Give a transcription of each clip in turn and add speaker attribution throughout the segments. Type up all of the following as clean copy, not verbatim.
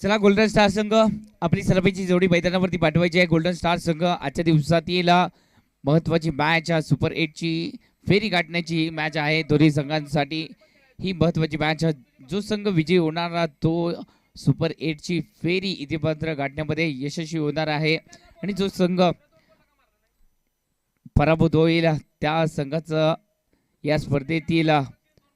Speaker 1: चला golden star संघ आपली सलामीची जोडी मैदानावरती पाठवायची आहे। गोल्डन स्टार संघ आजच्या दिवसातील महत्त्वाची मॅच सुपर 8 ची फेरी गाठण्याची मॅच आहे। दोन्ही संघांसाठी ही महत्त्वाची मॅच। जो संघ विजयी होणार तो सुपर 8 ची फेरी इतिपत्र गाठण्यामध्ये यशस्वी होणार आहे आणि जो संघ पराभूत होईल त्या संघाचं या स्पर्धेतील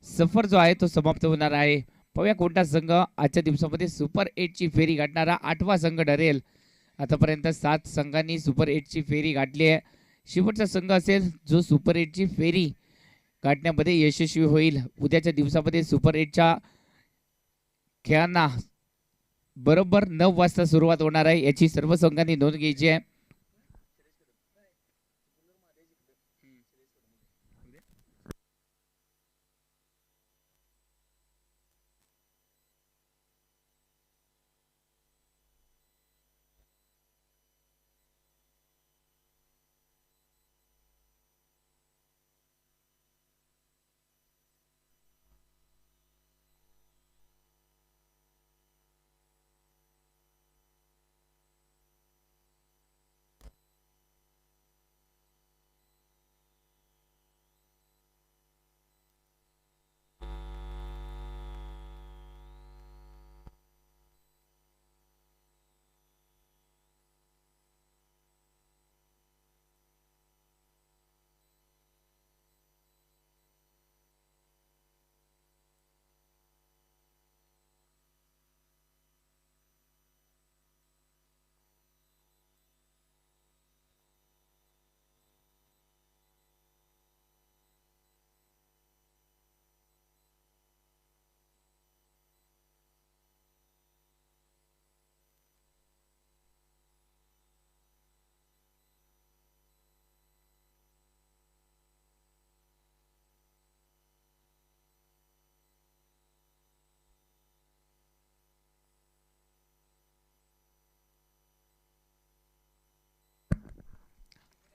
Speaker 1: सफर जो आहे तो समाप्त होणार आहे। पाहूया कोणता संघ आजच्या दिवसामध्ये सुपर 8 ची फेरी गाठणारा 8वा संघ ठरेल। आतापर्यंत 7 संघांनी सुपर 8 ची फेरी गाठली आहे। शेवटचा संघ असेल जो सुपर 8 ची फेरी गाठण्यामध्ये यशस्वी होईल। उद्याच्या दिवसामध्ये सुपर 8 च्या खेळांना बरोबर 9 वाजता सुरुवात होणार आहे। याची सर्व संघांनी नोंद घ्यायची आहे।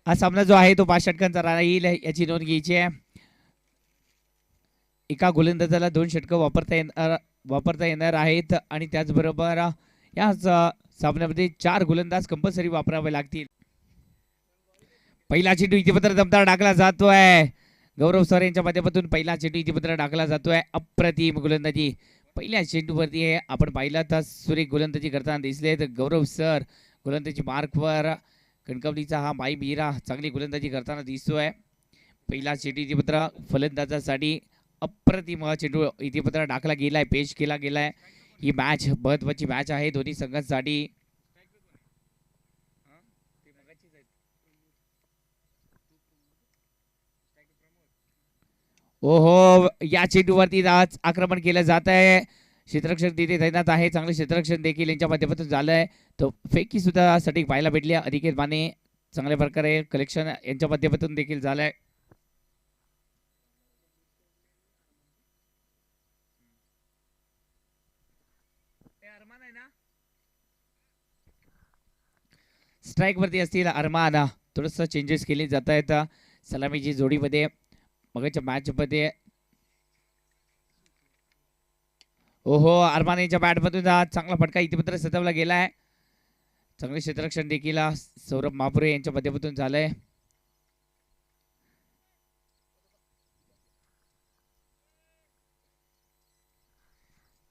Speaker 1: हा सामना जो आहे तो 5 षटकांचा राहील याची नोंद घ्यायची आहे। एका गोलंदाजाला 2 षटक वापरता येणार आहेत आणि त्याचबरोबर या सामन्यामध्ये 4 गोलंदाज कंपल्सरी वापरावे लागतील। पहिला चेंडू इतिपत्र दमदार टाकला जातोय। गौरव सर यांच्या माध्यमातून पहिला चेंडू इतिपत्र टाकला जातोय। अप्रतिम गोलंदाजी पहिल्या चेंडूवरती आहे। आपण पाहिलं तर सुरेख गोलंदाजी करताना दिसले तर गौरव सर गोलंदाजी मार्कवर कणकवलीचा हा माई मीरा चांगली गोलंदाजी करताना दिसतोय। पहिला चेंडू इतिपत्र फलंदाजासाठी अप्रतिम चेंडू इतिपत्र टाकला गेलाय, पेश केला गेलाय। ही मॅच महत्त्वाची मॅच आहे दोन्ही संघांसाठी। ओहो या चेंडूवरती आज आक्रमण केलं जात आहे। क्षेत्ररक्षण तिथे तैनात आहे। चांगले क्षेत्ररक्षण देखील यांच्या माध्यमातून झालंय। तो फेकी सुद्धा सटीक पाहायला भेटली। अनिकेत माने चांगल्या प्रकारे कलेक्शन यांच्या माध्यमातून देखील झालंय। स्ट्राइक वरती असतील अरमान। थोडस चेंजेस केले जात आहेत सलामीची जोडीमध्ये। मगाच्या मॅच मध्ये ओहो अरमान यांच्या बॅट मधून चांगला फटका इतिपत्र सतवला गेलाय। चांगले क्षेत्ररक्षण देखील सौरभ महापुरे यांच्या माध्यमातून झालंय।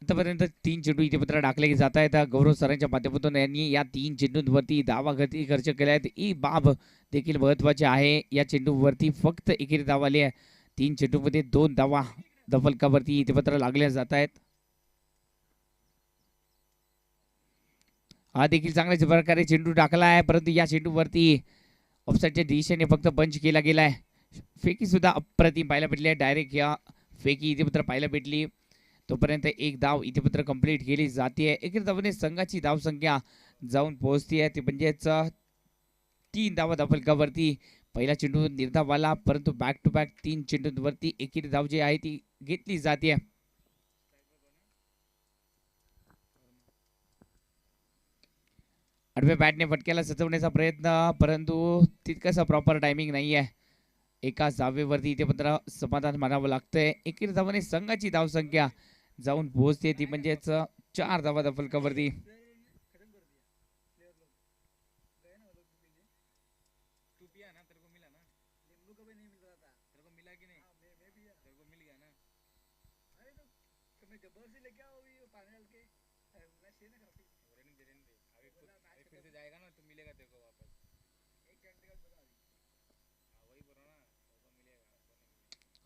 Speaker 1: आतापर्यंत 3 चेंडू इतिपत्र टाकले जात आहेत। गौरव सरांच्या माध्यमातून यांनी या 3 चेंडूंवरती धावा गती खर्च केल्या आहेत। ही बाब देखील महत्वाची आहे। या चेंडूवरती फक्त एकेरी धाव आली आहे। 3 चेंडूमध्ये 2 धावा दफलकावरती इतिपत्र लागल्या जात आहेत। हा देखील चांगल्या प्रकारे चेंडू टाकला आहे परंतु या चेंडूवरती ऑफसाईडच्या दिशेने फक्त पंच केला गेलाय। फेकी सुद्धा अप्रतिम पाहायला भेटली आहे। डायरेक्ट या फेकी इतिपत्र पाहायला भेटली। तोपर्यंत एक धाव इतिपत्र कंप्लीट केली जाते। एकेरी धावाने संघाची धावसंख्या जाऊन पोहोचते ती म्हणजेच 3 धावा दफलकावरती। पहिला चेंडू निर्धावाला परंतु बॅक टू बॅक 3 चेंडूंवरती एकेरी धाव जी आहे ती घेतली जाते। आडव्या बॅटने फटक्याला सचवण्याचा प्रयत्न परंतु तितकासा प्रॉपर टायमिंग नाही आहे। एका धावेवरती इथे मात्र समाधान मानावं लागतंय। एकेरी धावाने संघाची धावसंख्या जाऊन पोहोचते ती म्हणजेच 4 धावा त्या फलकावरती.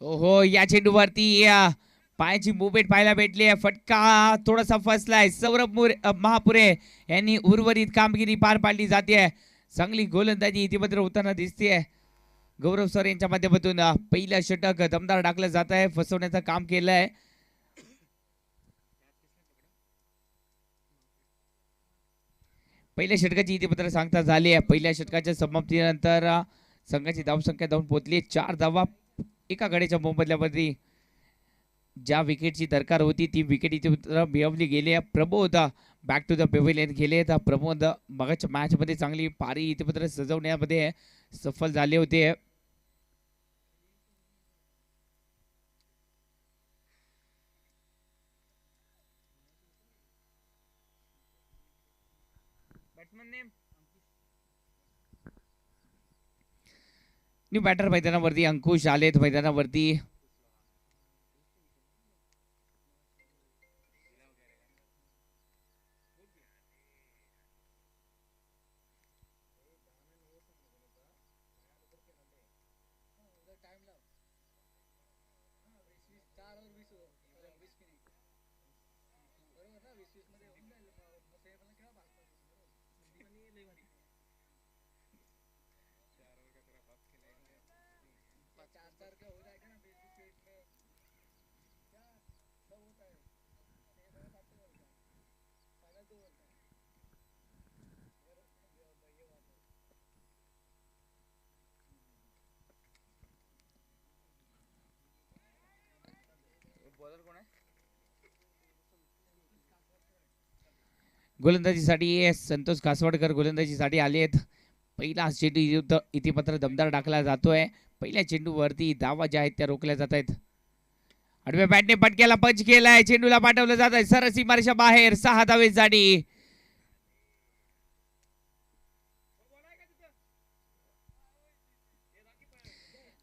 Speaker 1: ओहो, या चेंडूवरती पायाची मुवमेंट पाहायला भेटली आहे. फटका थोडासा फसलाय. सौरभ महापुरे यांनी उर्वरित कामगिरी पार पाडली जाते. चांगली गोलंदाजी इथे मात्र होताना दिसते. गौरव सर यांच्या माध्यमातून पहिलं षटक दमदार टाकलं जात आहे. फसवण्याचं काम केलंय. पहिल्या षटकाची इथे मात्र सांगता झाली आहे. पहिल्या षटकाच्या समाप्तीनंतर संघाची धावसंख्या जाऊन पोहोचली 4 धावा एका गड्याच्या मोबदल्यावरती. ज्या विकेटची दरकार होती ती विकेट इथे मिळवली गेली आहे. Pramod back to the pavilion गेले. तर प्रमोद मगाच्या मॅच मध्ये चांगली पारी इथे मात्र सजवण्यामध्ये सफल झाले होते. न्यू बॅटर मैदानावरती अंकुश आलेत मैदानावरती. गोलंदाजीसाठी संतोष कासवडकर गोलंदाजीसाठी आलेत. पहिला चेंडू इथे मात्र दमदार टाकला जातोय. पहिल्या चेंडूवरती धावा ज्या आहेत त्या रोखल्या जात आहेत. आडव्या बॅटने पटक्याला पंच केलाय. चेंडूला पाठवलं जात आहे सरस सीमारेषा बाहेर. 6 धावेसाठी.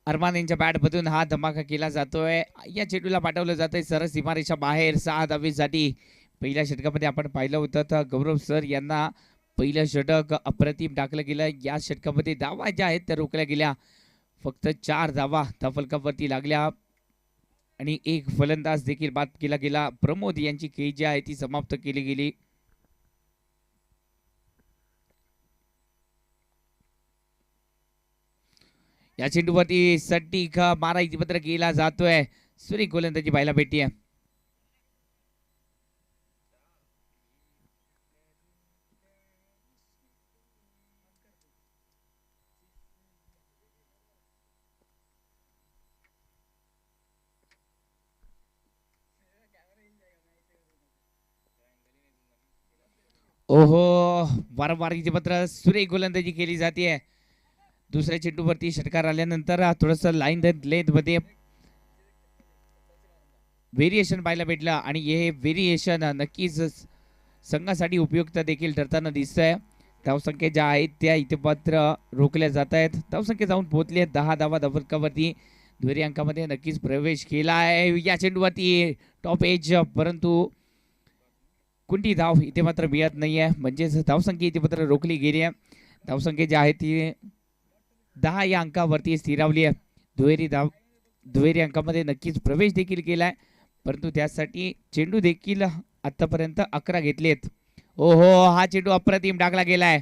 Speaker 1: अरमान यांच्या बॅटमधून हा धमाका केला जातोय. या चेंडूला पाठवलं जात आहे सरस सीमारेषा बाहेर 6 धावेसाठी. पहिल्या षटकामध्ये आपण पाहिलं होतं तर गौरव सर यांना पहिलं षटक अप्रतिम टाकलं गेलं. या षटकामध्ये धावा ज्या आहेत त्या रोखल्या गेल्या. फक्त 4 धावा त्या फलकावरती लागल्या आणि एक फलंदाज देखील बाद केला गेला. प्रमोद यांची खेळी जी आहे ती समाप्त केली गेली. या चेंडूवरती सट्टिक मारा इथे पत्र केला जातोय. सुरेख गोलंदाजी पाहायला भेटते. ओहो, वारंवार इथे मात्र सुरेख गोलंदाजी केली जाते. दुसऱ्या चेंडूवरती षटकार आल्यानंतर थोडस लाईन लेंथ मध्ये व्हेरिएशन पाहायला भेटलं आणि हे व्हेरिएशन नक्कीच संघासाठी उपयुक्त देखील ठरताना दिसतंय. धावसंख्या ज्या आहेत त्या इथे मात्र रोखल्या जात आहेत. धावसंख्या जाऊन पोहोचली आहे 10 धावा धावफलकावरती. दुहेरी अंकामध्ये नक्कीच प्रवेश केला आहे. या चेंडूवरती टॉप एज परंतु कोणती धाव इथे मात्र मिळत नाहीये. म्हणजेच धावसंख्या इथे मात्र रोखली गेली आहे. धावसंख्या जी आहे ती 10 या अंकावरती स्थिरावली आहे. दुहेरी अंकामध्ये नक्कीच प्रवेश देखील केलाय परंतु त्यासाठी चेंडू देखील आतापर्यंत 11 घेतलेत. ओहो, हा चेंडू अप्रतिम टाकला गेलाय.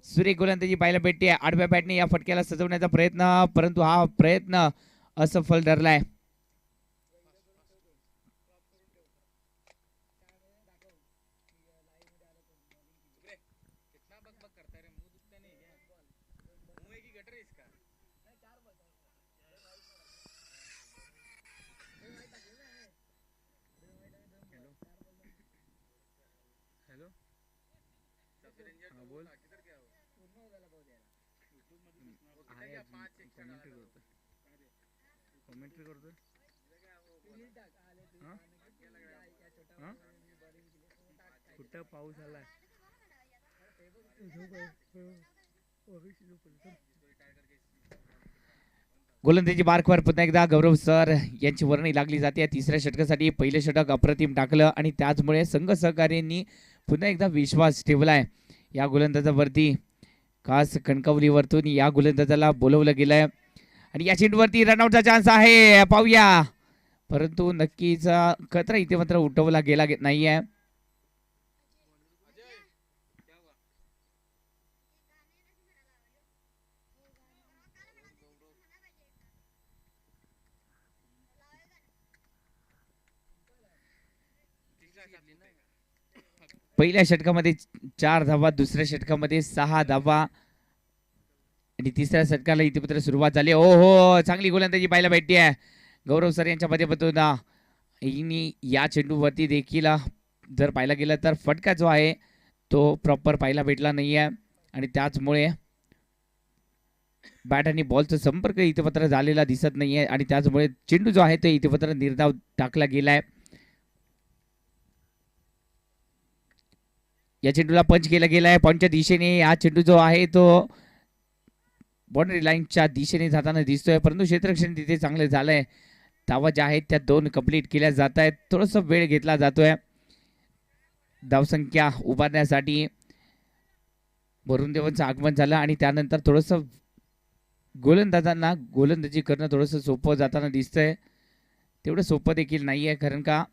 Speaker 1: सुरेख गोलंदाजी पाहायला भेटते. आडव्या बॅटने या फटक्याला सजवण्याचा प्रयत्न परंतु हा प्रयत्न असफल ठरलाय.
Speaker 2: कमेंट्री करतोय. कुठं पाऊस आलाय
Speaker 1: गोलंदाजी मार्कवर पुन्हा एकदा गौरव सर यांची वर्णी लागली जाते. तिसऱ्या षटकासाठी पहिले षटक अप्रतिम टाकलं आणि त्याचमुळे संघ सहकार्यांनी पुन्हा एकदा विश्वास ठेवलाय या गोलंदाजावरती. खास कणकवलीवरतून या गोलंदाजाला बोलवलं गेलंय आणि या चेंडूवरती रनआउटचा चान्स आहे. पाहूया, परंतु नक्कीच खतरा इथे मात्र उठवला गेला नाहीये. पहिल्या षटकामध्ये 4 धावा, दुसऱ्या षटकामध्ये 6 धावा आणि तिसऱ्या षटकाला इथे मात्र सुरुवात झाली. ओ हो, चांगली गोलंदाजी पाहायला भेटते गौरव सर यांच्या माध्यमातून. या चेंडूवरती देखील जर पाहायला गेलं तर फटका जो आहे तो प्रॉपर पाहायला भेटला नाहीये आणि त्याचमुळे बॅट आणि बॉलचा संपर्क इथे मात्र झालेला दिसत नाहीये आणि त्याचमुळे चेंडू जो आहे तो इथे मात्र निर्धाव टाकला गेलाय. या चेंडूला पंच केला गेलाय पॉईंटच्या दिशेने. हा चेंडू जो आहे तो बाउंड्री लाईनच्या दिशेने जाताना दिसतोय, परंतु क्षेत्ररक्षण तिथे चांगलं झालंय. धावा ज्या आहेत त्या 2 कंप्लीट केल्या जात आहेत. थोडासा वेळ घेतला जातोय धावसंख्या उभारण्यासाठी. वरुण देवांचं आगमन झालं आणि त्यानंतर थोडंसं गोलंदाजांना गोलंदाजी करणं थोडंसं सोपं जाताना दिसतंय. तेवढं सोपं देखील नाहीये, कारण का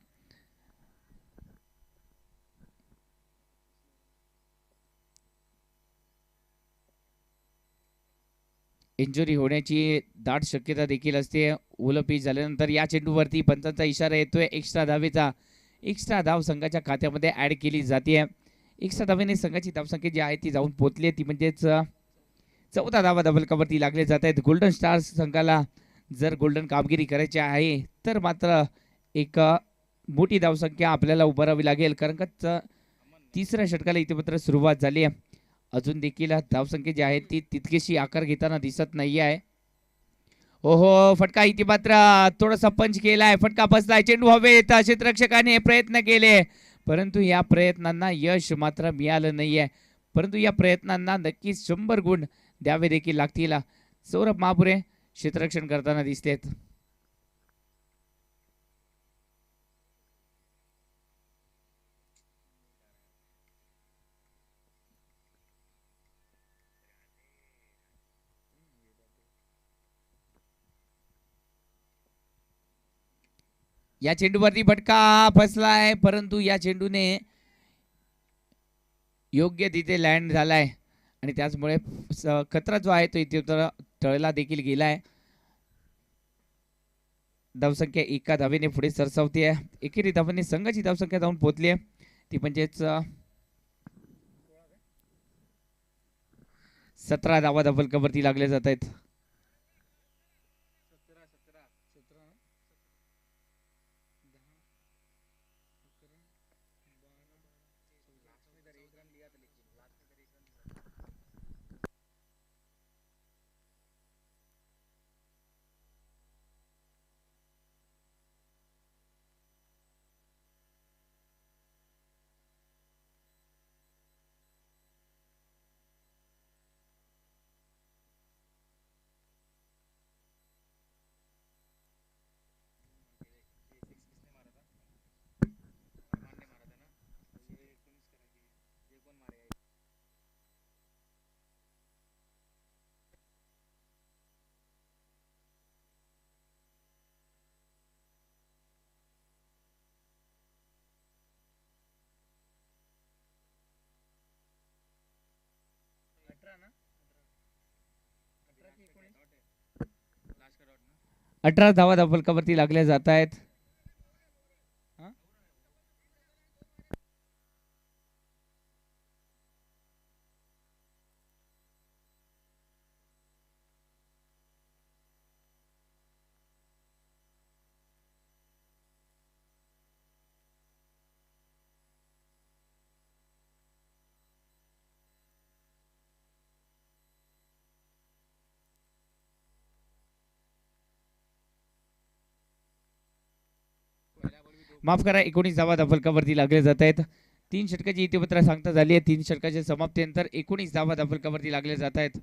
Speaker 1: इंजुरी होण्याची दाट शक्यता देखील असते. ओलपी झाल्यानंतर या चेंडूवरती पंचांचा इशारा येतोय एक्स्ट्रा धावेचा. एक्स्ट्रा धाव संघाच्या खात्यामध्ये ऍड केली जाते. एक्स्ट्रा धावेने संघाची धावसंख्या जी आहे ती जाऊन पोहोचली आहे, ती म्हणजेच 14 धावा धबलकावरती लागले जात आहेत. गोल्डन स्टार्स संघाला जर गोल्डन कामगिरी करायची आहे तर मात्र एक मोठी धावसंख्या आपल्याला उभारावी लागेल, कारण का तिसऱ्या षटकाला इथे मात्र सुरुवात झाली आहे. अजून देखील धावसंख्या जी आहे ती तितकीशी आकार घेताना दिसत नाही आहे. ओहो, फटका इथे मात्र थोडासा पंच केलाय, फटका बसलाय. चेंडू हवेत, क्षेत्ररक्षकाने प्रयत्न केले परंतु या प्रयत्नांना यश मात्र मिळालं नाहीये. परंतु या प्रयत्नांना नक्कीच 100 गुण द्यावे देखील लागतील. सौरभ महापुरे क्षेत्ररक्षण करताना दिसतेत. या चेंडूवरती फटका फसलाय, परंतु या चेंडूने योग्य तिथे लँड झालाय आणि त्याचमुळे खतरा जो आहे तो इथे टळला देखील गेलाय. धावसंख्या 1 धावेने पुढे सरसावते. एकेरी धावांनी संघाची धावसंख्या जाऊन पोहोचली आहे, ती म्हणजेच 17 धावा धबलकावरती लागले जात आहेत. अठरा धावा धबलकावरती लागल्या जात आहेत. माफ करा, 19 धावा धबलकावरती लागले जात आहेत. तीन षटकाची इतिपत्र सांगता झाली आहे. 3 षटकाच्या समाप्तीनंतर 19 धावा धावफलकावरती लागले जात आहेत.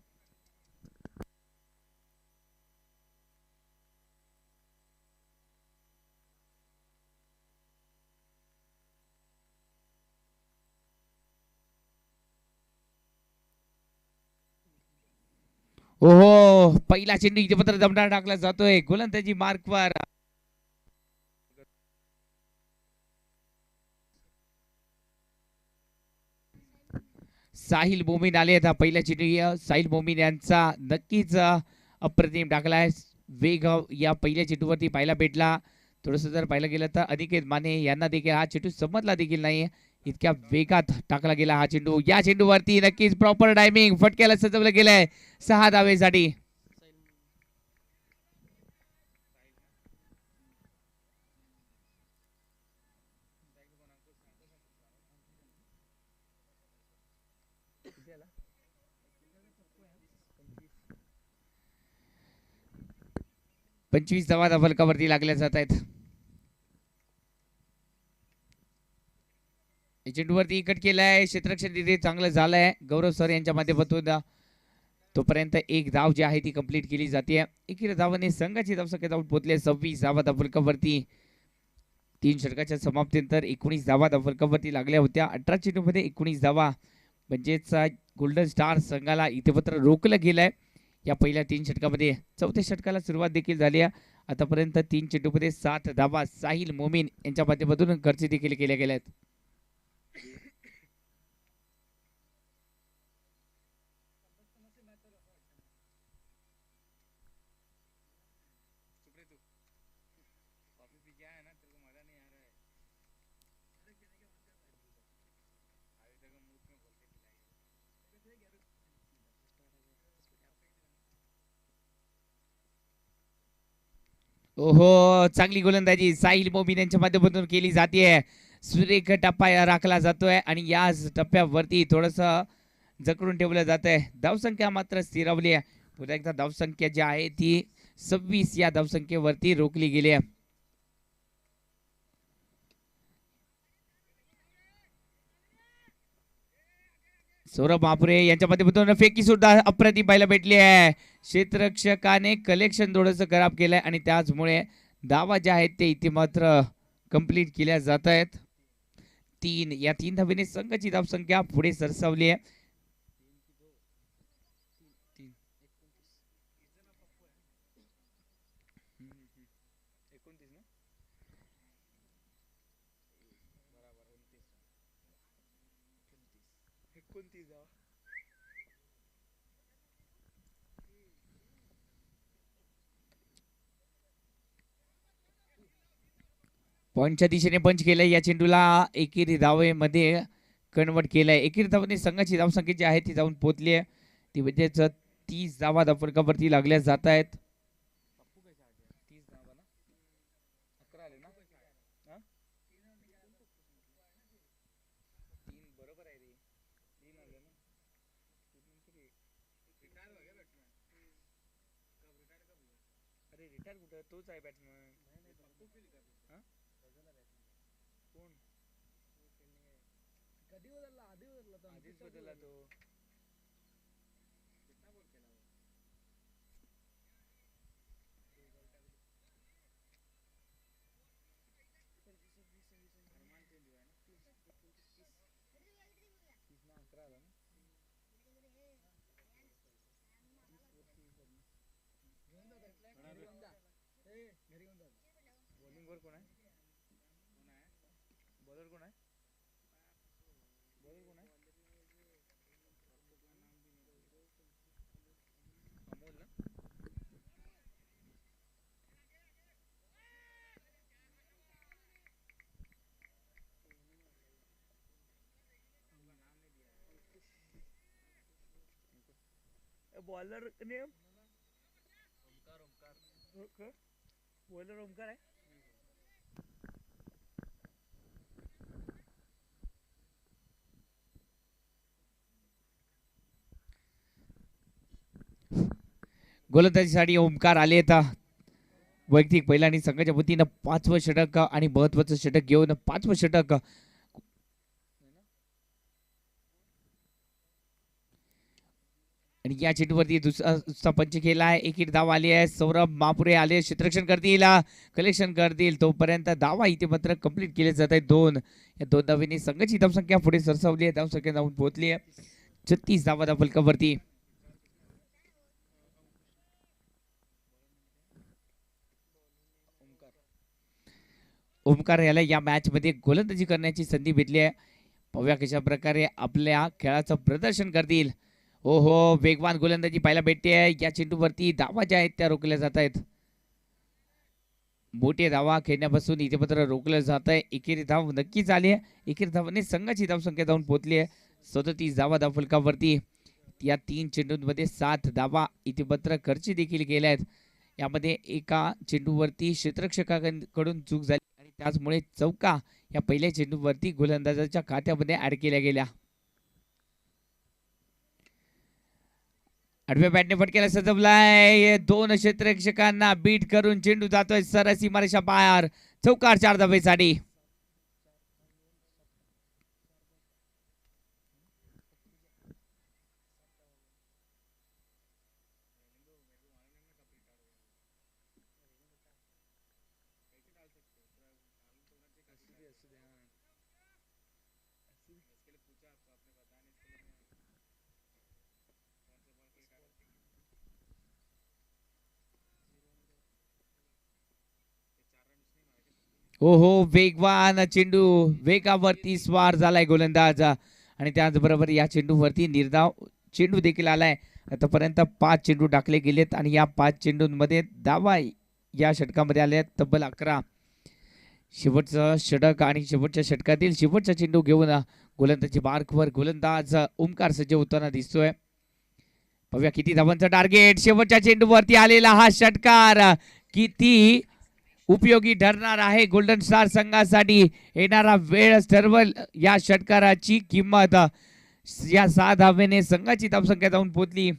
Speaker 1: ओहो, पहिला चेंडू इतिपत्र दमदार टाकला जातोय गोलंदाजी मार्कवर. साहिल मोमीन आले आहेत. पहिल्या चेंडू साहिल मोमीन यांचा नक्कीच अप्रतिम टाकलाय. वेग या पहिल्या चेंडूवरती पाहायला भेटला. थोडस जर पाहिलं गेलं तर अनिकेत माने यांना देखील हा चेंडू समजला देखील नाही. इतक्या वेगात टाकला गेला हा चेंडू. या चेंडूवरती नक्कीच प्रॉपर टायमिंग फटक्याला सजवलं गेलंय 6 धावेसाठी.
Speaker 2: किती आला?
Speaker 1: 25 धावा धावफलकावरती लागल्या जात आहेत. चेंडूवरती कट केलाय. क्षेत्ररक्षण तिथे चांगलं झालंय गौरव सर यांच्या माध्यमातून. तोपर्यंत एक धाव जी आहे ती कंप्लीट केली जाते. एकीकडे धावाने संघाची धावसंख्या जाऊन पोहोचले 26 धावा धावफलकावरती. 3 षटकाच्या समाप्तीनंतर 19 धावा धावफलकावरती लागल्या होत्या. 18 चेंडूमध्ये 19 धावा म्हणजेच गोल्डन स्टार संघाला इतिपत्र रोखलं गेलंय. या पहिल्या 3 षटकामध्ये चौथ्या षटकाला सुरुवात देखील झाली आहे. आतापर्यंत 3 चेंडूमध्ये 7 धावा साहिल मोमीन यांच्या माध्यमातून खर्च देखील केल्या गेल्या आहेत. ओहो, चांगली गोलंदाजी साहिल मोमीन यांच्या माध्यमातून केली जाते. सुरेख टप्पा राखला जातोय आणि या टप्प्यावरती थोडस जकडून ठेवलं जात आहे. धावसंख्या मात्र स्थिरावली आहे. पुन्हा एकदा धावसंख्या जी आहे ती 26 या धावसंख्येवरती रोखली गेली आहे. सौरभ महापुरे यांच्या माध्यमातून फेकी सुद्धा अप्रतिम पाहायला भेटली आहे. क्षेत्ररक्षकाने कलेक्शन थोडंसं खराब केलंय आणि त्याचमुळे धावा ज्या आहेत ते इथे मात्र कंप्लीट केल्या जात आहेत. 3 या 3 धावेने संघाची धावसंख्या पुढे सरसावली आहे. पॉईंटच्या दिशेने पंच केलंय. या चेंडूला एकेरी धावेमध्ये कन्वर्ट केलंय. एकेरी धावेने संघाची धावसंख्या जी आहे ती जाऊन पोहोचली आहे. ती म्हणजेच 30 धावा धावफलकावरती लागल्या जात आहेत.
Speaker 2: रिटायर कुठं तोच आहे बॅट्समन. कोण कधी बदलला? आधीच बदलला तो. बॉलिंग वर कोण आहे? बॉलर कोण आहे? बॉलर कोण आहे? अमोल ना? Bowler name Omkar. Bowler Omkar आहे.
Speaker 1: गोलंदाजीसाठी ओमकार आले आहेत. वैयक्तिक पहिला आणि संघाच्या वतीनं 5वं षटक आणि महत्वाचं षटक घेऊन 5वं षटक आणि या चेंडूवरती दुसरा पंच केला आहे. एक धाव आली आहे. सौरभ महापुरे आले, क्षेत्ररक्षण करतील, कलेक्शन करतील, तोपर्यंत धावा इथे मात्र कंप्लीट केले जात आहे. या दोन धावेने संघाची धावसंख्या पुढे सरसावली आहे. धावसंख्या जाऊन पोहोचली आहे 36 धावा फलकावरती. ओमकार याला या मॅच मध्ये गोलंदाजी करण्याची संधी भेटली आहे. पाहूया कशा प्रकारे आपल्या खेळाचं प्रदर्शन करतील. हो हो, वेगवान गोलंदाजी पाहायला भेटते. या चेंडूवरती धावा ज्या आहेत त्या रोखल्या जात आहेत. मोठे धावा खेळण्यापासून इथे मात्र रोखलं जात आहे. एकेरी धाव नक्कीच आली आहे. एकेरी धावाने संघाची धावसंख्या जाऊन पोहोचली आहे 37 धावा धावफलकावरती. या 3 चेंडूंमध्ये 7 धावा इथे मात्र खर्ची देखील केल्या आहेत. यामध्ये एका चेंडूवरती क्षेत्ररक्षकाकडून चूक झाली आणि त्याचमुळे चौका या पहिल्या चेंडूवरती गोलंदाजाच्या खात्यामध्ये ऍड केल्या गेल्या. आडव्या बॅटने फटक्याला सजवलाय. 2 क्षेत्ररक्षकांना बीट करून चेंडू जातोय सरळ सीमारेषा बाहेर. चौकार 4 धावेसाठी. हो हो, वेगवान चेंडू, वेगावरती स्वार झालाय गोलंदाज आणि त्याचबरोबर या चेंडूवरती निर्धाव चेंडू देखील आलाय. आतापर्यंत 5 चेंडू टाकले गेलेत आणि या 5 चेंडूंमध्ये धावा या षटकामध्ये आल्या तब्बल 11. शेवटचं षटक आणि शेवटच्या षटकातील शेवटचा चेंडू घेऊन गोलंदाजी मार्कवर गोलंदाज ओमकार सज्ज होताना दिसतोय. पाहूया किती धावांचं टार्गेट. शेवटच्या चेंडूवरती आलेला हा षटकार किती उपयोगी ठरणार आहे गोल्डन स्टार संघासाठी. येणारा वेळ ठरवल या षटकाराची किंमत. या 6 धावेने संघाची धावसंख्या जाऊन पोहोचली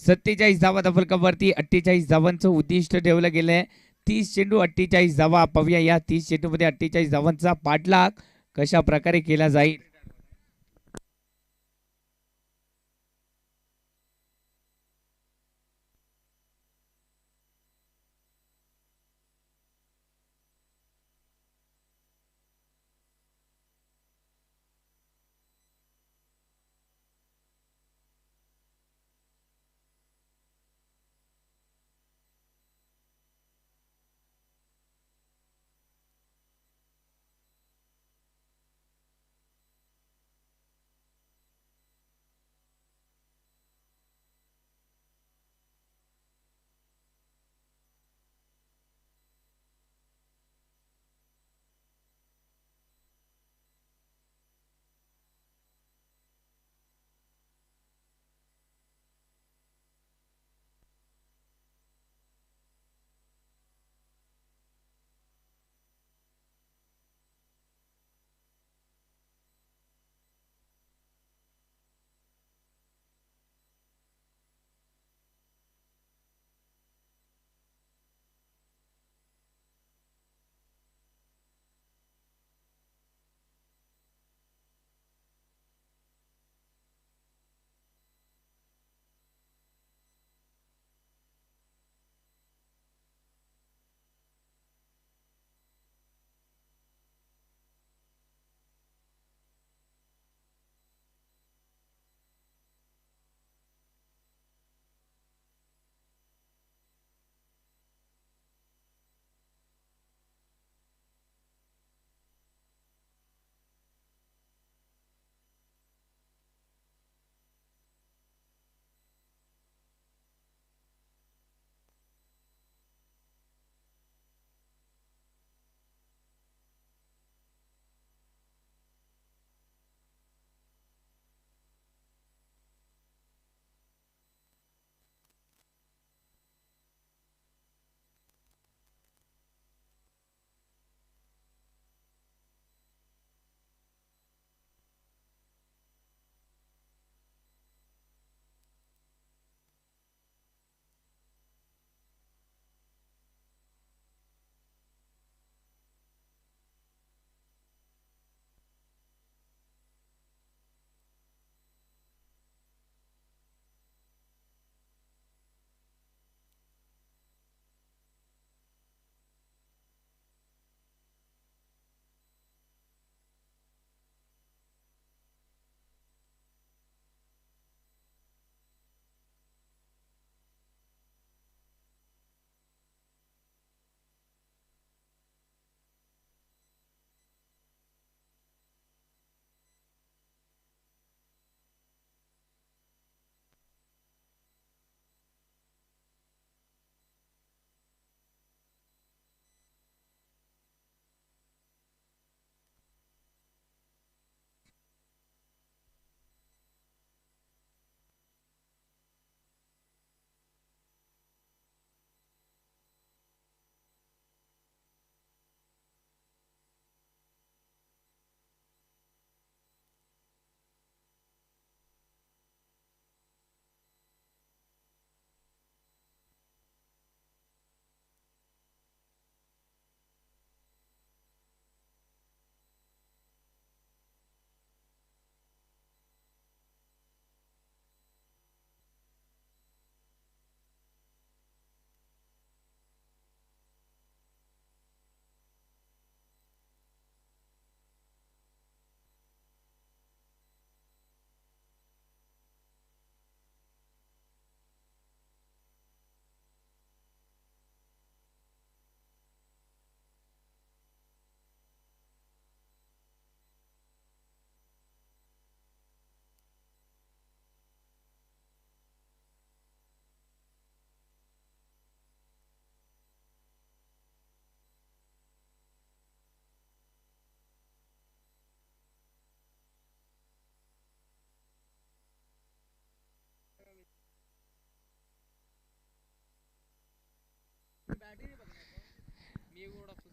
Speaker 1: 47 धावा धावफलकावरती. 48 धावांचं उद्दिष्ट ठेवलं गेलंय. 30 चेंडू 48 धावा. पाहूया या 30 चेंडूमध्ये 48 धावांचा पाठलाग कशा प्रकारे केला जाईल.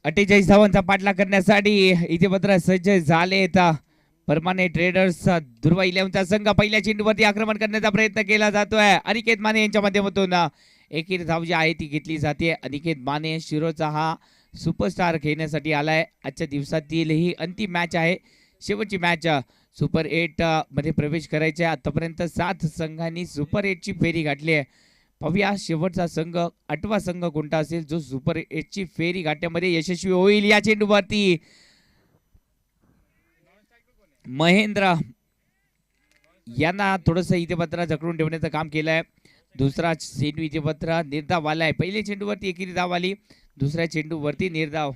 Speaker 1: 48 धावांचा पाठलाग करण्यासाठी इथे मात्र सज्ज झालेत परमाने ट्रेडर्स. दुर्वा 11चा संघ पहिल्या चेंडूवरती आक्रमण करण्याचा प्रयत्न केला जातोय. अनिकेत माने यांच्या माध्यमातून एकेरी धाव जी आहे ती घेतली जाते. अनिकेत माने शिरोचा हा सुपरस्टार खेळण्यासाठी आलाय. आजच्या दिवसातील ही अंतिम मॅच आहे, शेवटची मॅच. सुपर 8 मध्ये प्रवेश करायचे. आतापर्यंत 7 संघांनी सुपर 8 ची फेरी गाठली आहे. पाहूया शेवटचा संघ 8वा संघ कोणता असेल जो सुपर 8 ची फेरी गाठण्यामध्ये यशस्वी होईल. या चेंडूवरती महेंद्र यांना थोडस इथे पत्र जखडून ठेवण्याचं काम केलंय. दुसरा चेंडू इथे पत्र निर्धाव आलाय. पहिल्या चेंडूवरती एकेरी धाव आली, दुसऱ्या चेंडूवरती निर्धाव.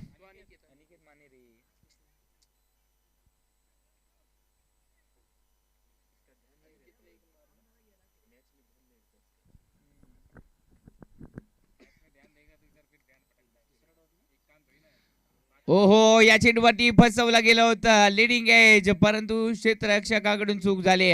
Speaker 1: ओहो, या चेंडूवरती फसवलं गेलं होतं लिडिंग एज, परंतु क्षेत्ररक्षकाकडून चूक झाली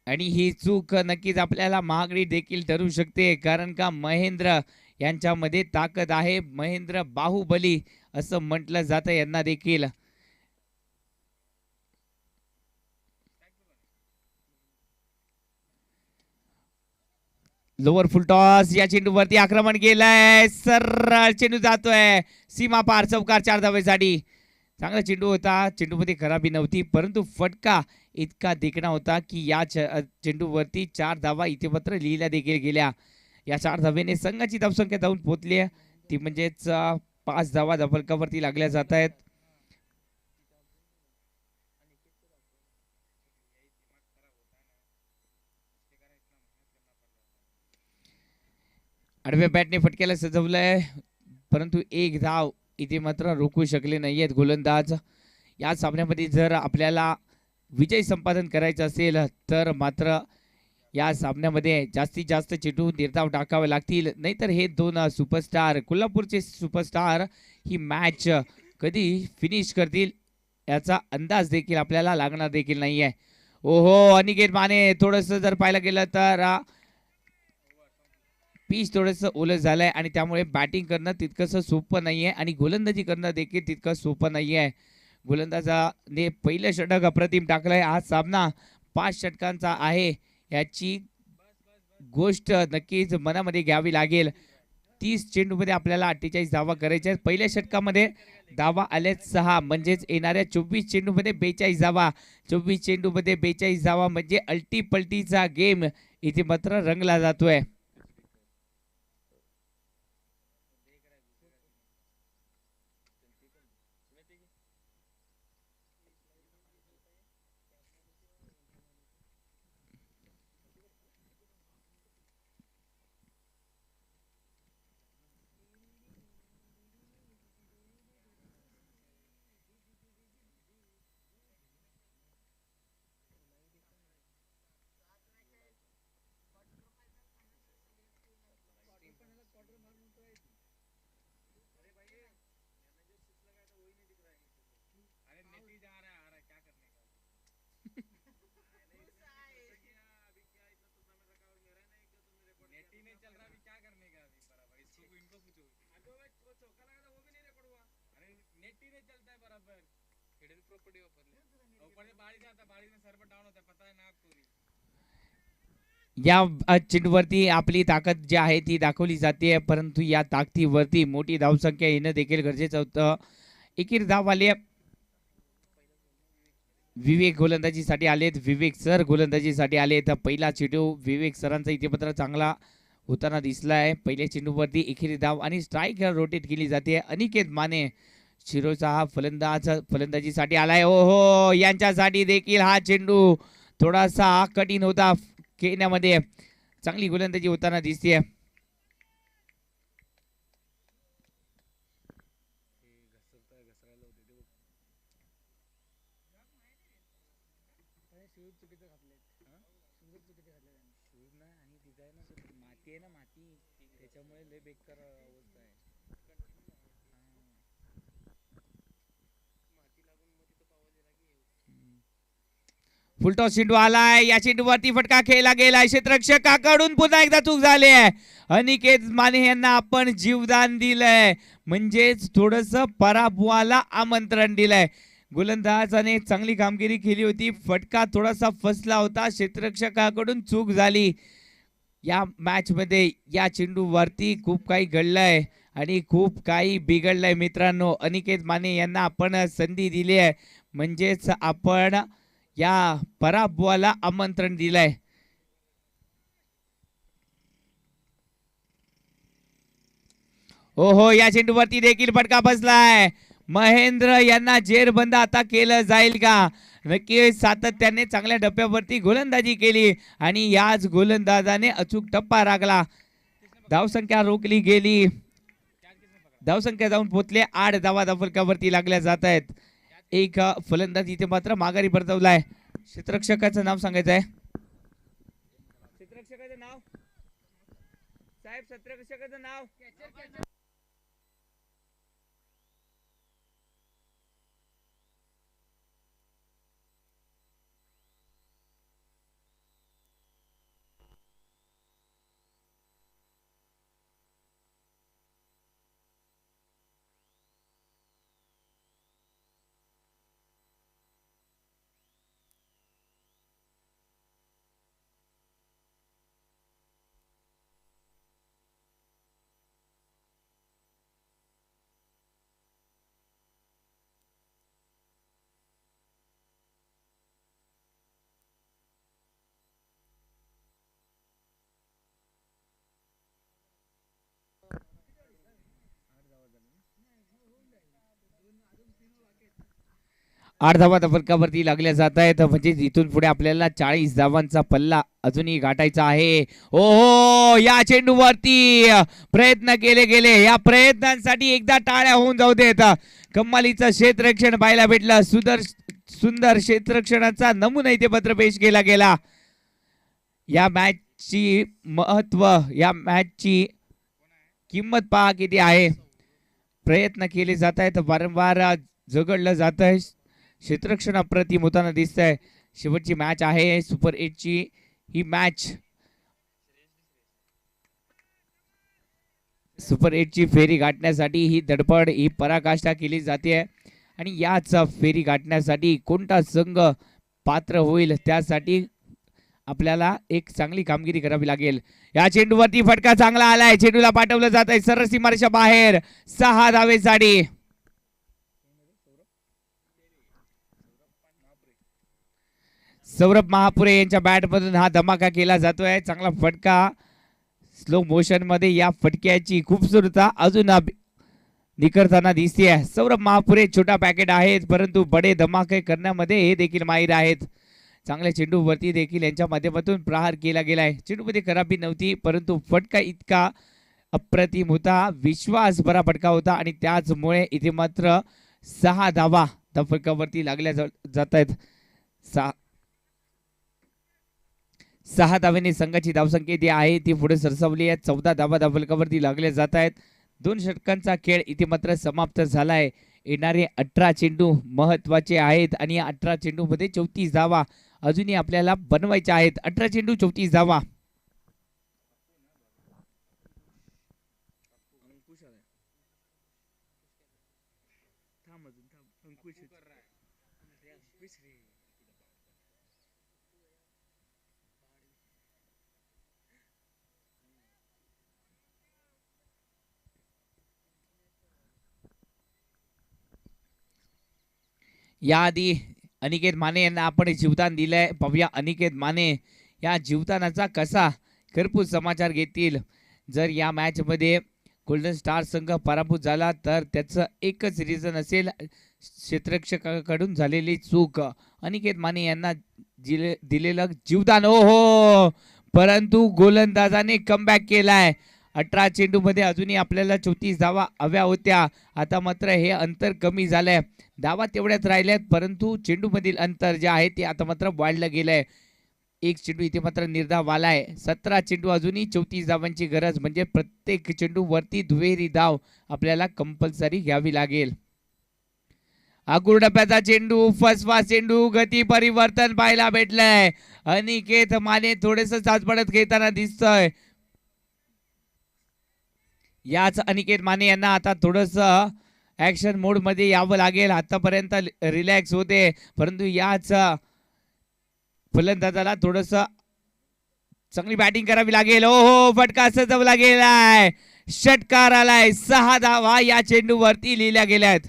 Speaker 1: आणि ही चूक नक्कीच आपल्याला महागडी देखील ठरू शकते. कारण का महेंद्र यांच्यामध्ये ताकद आहे. महेंद्र बाहुबली असं म्हटलं जातं यांना देखील. लोअर फुल टॉस, या चेंडूवरती आक्रमण केलंय. सरळ चेंडू जातोय सीमा पार, चौकार 4 धावेसाठी. चांगला चेंडू होता, चेंडूमध्ये खराबी नव्हती, परंतु फटका इतका देखणा होता की या चेंडूवरती 4 धावा इथे मात्र लिहिल्या देखील गेल्या. या 4 धावेने संघाची धावसंख्या जाऊन पोहोचली, ती म्हणजेच 5 धावा धफलकावरती लागल्या जात आहेत. आडव्या बॅटने फटक्याला सजवलंय, परंतु एक धाव इथे मात्र रोखू शकले नाहीयेत गोलंदाज. या सामन्यामध्ये जर आपल्याला विजय संपादन करायचा असेल तर मात्र या सामन्यामध्ये जास्तीत जास्त चेंडू निर्धाव टाकावे लागतील. नाहीतर हे दोन सुपरस्टार, कोल्हापूरचे सुपरस्टार ही मॅच कधी फिनिश करतील याचा अंदाज देखील आपल्याला लागणार देखील नाहीये. ओहो, अनिकेत माने थोडस जर पाहायला गेलं तर पिच थोडस ओलं झालंय आणि त्यामुळे बॅटिंग करणं तितकंसं सोपं नाहीये आणि गोलंदाजी करणं देखील तितकं सोपं नाहीये. गोलंदाजाने पहिलं षटक अप्रतिम टाकलंय. हा सामना 5 षटकांचा आहे, याची गोष्ट नक्कीच मनामध्ये घ्यावी लागेल. 30 चेंडूमध्ये आपल्याला 48 धावा करायच्या आहेत. पहिल्या षटकामध्ये धावा आल्यात 6, म्हणजेच येणाऱ्या 24 चेंडूमध्ये 42 धावा. 24 चेंडूमध्ये 42 धावा म्हणजे अल्टी पल्टीचा गेम इथे मात्र रंगला जातोय. या चेंडूवरती आपली ताकद जी आहे ती दाखवली जाते, परंतु या ताकदीवरती मोठी धावसंख्या येणं देखील गरजेचं होतं. एकेरी धाव आली. विवेक गोलंदाजीसाठी आलेत, विवेक सर गोलंदाजीसाठी आलेत. पहिला चेंडू विवेक सरांचा इथे मात्र चांगला होताना दिसलाय. पहिल्या चेंडूवरती एकेरी धाव आणि स्ट्राईक रोटेट केली जाते. अनिकेत माने शिरोचा हा फलंदाज फलंदाजीसाठी आलाय. ओहो, यांच्यासाठी देखील हा चेंडू थोडासा कठीण होता खेळण्यामध्ये. चांगली गोलंदाजी होताना दिसते. फुलटॉस चेंडू आलाय, या चेंडूवरती फटका खेळला गेलाय, क्षेत्ररक्षकाकडून पुन्हा एकदा चूक झाली आहे. अनिकेत माने यांना आपण जीवदान दिलंय, म्हणजेच थोडस पराभवाला आमंत्रण दिलंय. गोलंदाजाने चांगली कामगिरी केली होती, फटका थोडासा फसला होता, क्षेत्ररक्षकाकडून चूक झाली. या मॅच मध्ये या चेंडूवरती खूप काही घडलंय आणि खूप काही बिघडलंय मित्रांनो. अनिकेत माने यांना आपण संधी दिली आहे, म्हणजेच आपण या पराभवाला आमंत्रण दिलंय. हो, या चेंडूवरती देखील फटका बसलाय. महेंद्र यांना जेरबंद आता केलं जाईल का? नक्की सातत्याने चांगल्या टप्प्यावरती गोलंदाजी केली आणि याच गोलंदाजाने अचूक टप्पा राखला. धावसंख्या रोखली गेली, धावसंख्या जाऊन पोहोचले 8 धावा फलकावरती लागल्या जात आहेत. एक फलंदाज इथे मात्र माघारी परतवलाय. क्षेत्ररक्षकाचं नाव सांगायचं आहे. क्षेत्ररक्षकाचं नाव साहेब, क्षेत्ररक्षकाचं नाव आठ धावा फलकावरती लागल्या जात आहेत, म्हणजे इथून पुढे आपल्याला 40 धावांचा पल्ला अजूनही गाठायचा आहे. हो, या चेंडूवरती प्रयत्न केले गेले, या प्रयत्नांसाठी एकदा टाळ्या होऊन जाऊ देत. कमालीचं क्षेत्ररक्षण पाहायला भेटलं, सुंदर क्षेत्ररक्षणाचा नमुना इथे पत्र पेश केला गेला. या मॅचची महत्व, या मॅचची किंमत पहा किती आहे. प्रयत्न केले जात आहेत, वारंवार झगडलं जात आहे, क्षेत्ररक्षण अप्रतिम होताना दिसत आहे. शेवटची मॅच आहे सुपर 8 ची. ही मॅच सुपर 8 ची फेरी गाठण्यासाठी ही धडपड, ही पराकाष्ठा केली जाते आणि याच फेरी गाठण्यासाठी कोणता संघ पात्र होईल त्यासाठी आपल्याला एक चांगली कामगिरी करावी लागेल. या चेंडूवरती फटका चांगला आलाय, चेंडूला पाठवलं जात आहे सरळ सीमारेषा बाहेर. 6 धावेसाठी सौरभ महापुरे यांच्या बॅट मधून हा धमाका केला जातोय. चांगला फटका स्लो मोशन मध्ये, या फटक्याची खूबसूरता अजून निखरताना दिसते. सौरभ महापुरे छोटा पॅकेट आहेत, परंतु बडे धमाके करण्यामध्ये हे देखील माहीर आहेत. चांगल्या चेंडूवरती देखील यांच्या माध्यमातून प्रहार केला गेलाय. चेंडूमध्ये खराबी नव्हती, परंतु फटका इतका अप्रतिम होता, विश्वास बरा फटका होता आणि त्याचमुळे इथे मात्र 6 धावा फलकावरती लागल्या जात आहेत. 6 धावेने संघाची धावसंख्या जी आहे ती पुढे सरसावली आहे. 14 धावा फलकावरती लागल्या जात आहेत. 2 षटकांचा खेळ इथे मात्र समाप्त झालाय. येणारे 18 चेंडू महत्वाचे आहेत आणि या 18 चेंडू मध्ये 34 धावा अजूनही आपल्याला बनवायच्या आहेत. 18 चेंडू 34 धावा. याआधी अनिकेत माने यांना आपण जीवदान दिलंय. पाहूया अनिकेत माने या जीवदानाचा कसा खरपूस समाचार घेतील. जर या मॅच मध्ये गोल्डन स्टार संघ पराभूत झाला तर त्याचं एकच रिझन असेल, क्षेत्ररक्षकाकडून झालेली चूक. अनिकेत माने यांना दिलेलं जीवदान हो, परंतु गोलंदाजाने कमबॅक केलाय. 18 चेंडू मध्ये अजूनही आपल्याला 34 धावा हव्या होत्या. आता मात्र हे अंतर कमी झालंय. धावा तेवढ्याच राहिल्यात, परंतु चेंडू मधील अंतर जे आहे ते आता मात्र वाढलं गेलंय. एक चेंडू इथे मात्र निर्धाव आलाय. 17 चेंडू अजूनही 34 धावांची गरज, म्हणजे प्रत्येक चेंडू वरती दुहेरी धाव आपल्याला कंपल्सरी घ्यावी लागेल. आकुर डब्याचा चेंडू फसवा चेंडू गती परिवर्तन पाहायला भेटलंय. अनिकेत माने थोडेस चाचपडत खेळताना दिसतोय. याच अनिकेत माने यांना आता थोडस ऍक्शन मोड मध्ये यावं लागेल. आतापर्यंत रिलॅक्स होते परंतु याच फलंदाजाला थोडस चांगली बॅटिंग करावी लागेल. हो फटका सजवला गेलाय. षटकार आलाय. 6 धावा या चेंडूवरती लिहिल्या गेल्यात.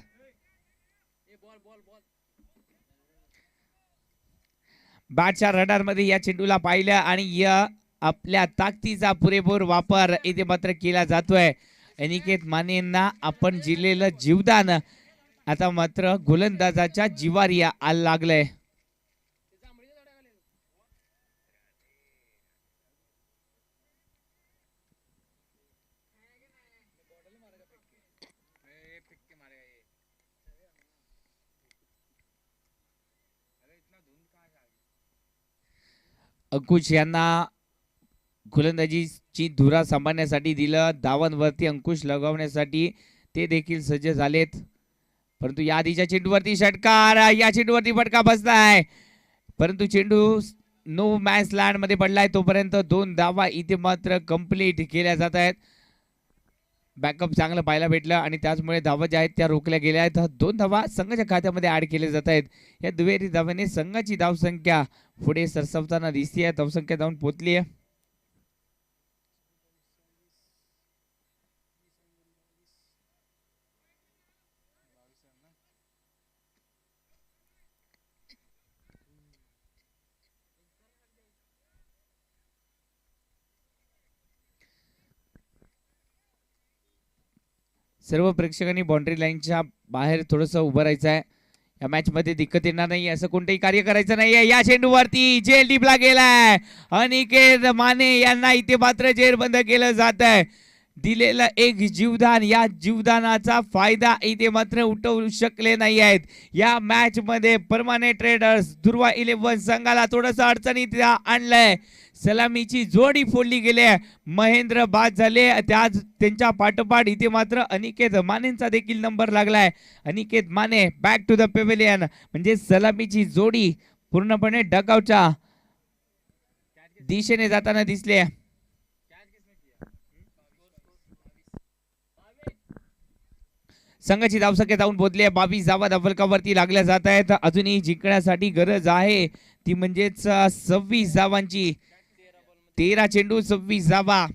Speaker 1: बॅटच्या रडार मध्ये या चेंडूला पाहिलं आणि या आपल्या ताकदीचा पुरेपूर वापर इथे मात्र केला जातोय. अनिकेत मानेंना आपण दिलेलं जीवदान आता मात्र गोलंदाजाच्या जिवारी आला लागलंय. अंकुश यांना गोलंदाजीची धुरा सांभाळण्यासाठी दिलं. धावांवरती अंकुश लगावण्यासाठी ते देखील सज्ज झालेत. परंतु या आधीच्या चेंडूवरती षटकार. या चेंडूवरती फटका बसलाय परंतु चेंडू नो मॅच लँड मध्ये पडलाय. तोपर्यंत 2 धावा इथे मात्र कंप्लीट केल्या जात आहेत. बॅकअप चांगलं पाहायला भेटलं आणि त्याचमुळे धावा ज्या आहेत त्या रोखल्या गेल्या आहेत. 2 धावा संघाच्या खात्यामध्ये ऍड केले जात आहेत. या दुहेरी धावाने संघाची धावसंख्या पुढे सरसावताना दिसते. धावसंख्या धावून पोहोचली आहे. सर्व प्रेक्षकांनी बाउंड्री लाईनच्या बाहेर थोडस उभं राहायचं आहे. या मॅच मध्ये दिक्कत येणार नाही असं कोणतेही कार्य करायचं नाहीये. या चेंडूवरती जेल टिपला गेलाय. अनिकेत माने यांना इथे मात्र जेरबंद केलं जात आहे. दिलेलं एक जीवदान या जीवदानाचा फायदा इथे मात्र उठवू शकले नाही आहेत. या मॅच मध्ये परमानेंट ट्रेडर्स दुर्वा 11 संघाला थोडस अडचणीत आणलंय. सलामीची जोडी फोडली गेली. महेंद्र बाद झाले. त्यांच्या पाठोपाठ इथे मात्र अनिकेत मानेंचा देखील नंबर लागलाय. Aniket Mane back to the pavilion म्हणजे सलामीची जोडी पूर्णपणे डकआउटच्या दिशेने जाताना दिसले. संघाची धावसंख्या जाऊन पोहोचली आहे. 22 धावा फलकावरती लागल्या जात आहेत. अजूनही जिंकण्यासाठी गरज आहे ती म्हणजेच 26 धावांची. 13 चेंडू 26 धावा.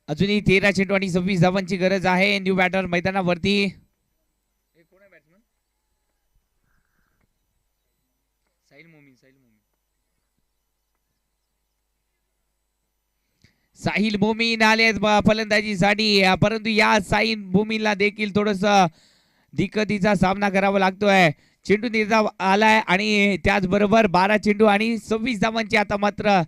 Speaker 1: अजूनही 13 चेंडू आणि 26 धावांची गरज आहे. न्यू बॅटर मैदानावरती. साहिल मोमीन आले फलंदाजीसाठी परंतु या साहिल मोमीनला देखील थोडस दिक्कतीचा सामना करावा लागतोय. चेंडू निर्धाव आलाय आणि त्याचबरोबर 12 चेंडू आणि 26 धावांची आता मात्र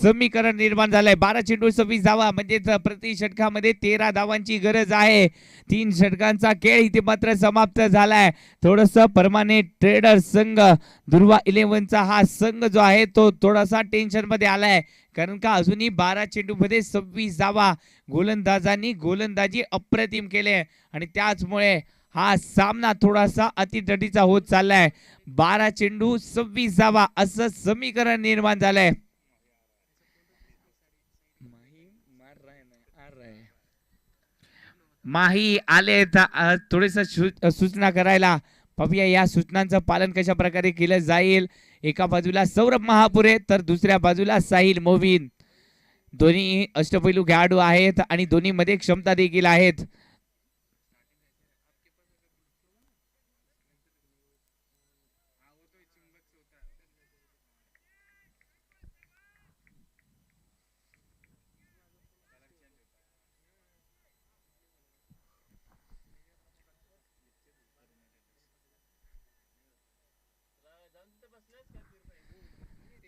Speaker 1: समीकरण निर्माण झालंय. 12 चेंडू 26 धावा म्हणजे प्रति षटकामध्ये 13 धावांची गरज आहे. 3 षटकांचा खेळ इथे मात्र समाप्त झालाय. थोडस परमानेंट ट्रेडर संघ दुर्वा 11चा हा संघ जो आहे तो थोडासा टेन्शन मध्ये आलाय. कारण का अजूनही 12 चेंडू मध्ये 26 धावा. गोलंदाजांनी गोलंदाजी अप्रतिम केले आणि त्याचमुळे हा सामना थोडासा अतितटीचा होत चाललाय. 12 चेंडू 26 धावा असं समीकरण निर्माण झालंय. माही आले थोडेस सूचना करायला. पाहूया या सूचनांचं पालन कशा प्रकारे केलं जाईल. एका बाजूला सौरभ महापुरे तर दुसऱ्या बाजूला साहिल मोमीन. दोन्ही अष्टपैलू खेळाडू आहेत आणि दोन्ही मध्ये क्षमता देखील आहेत.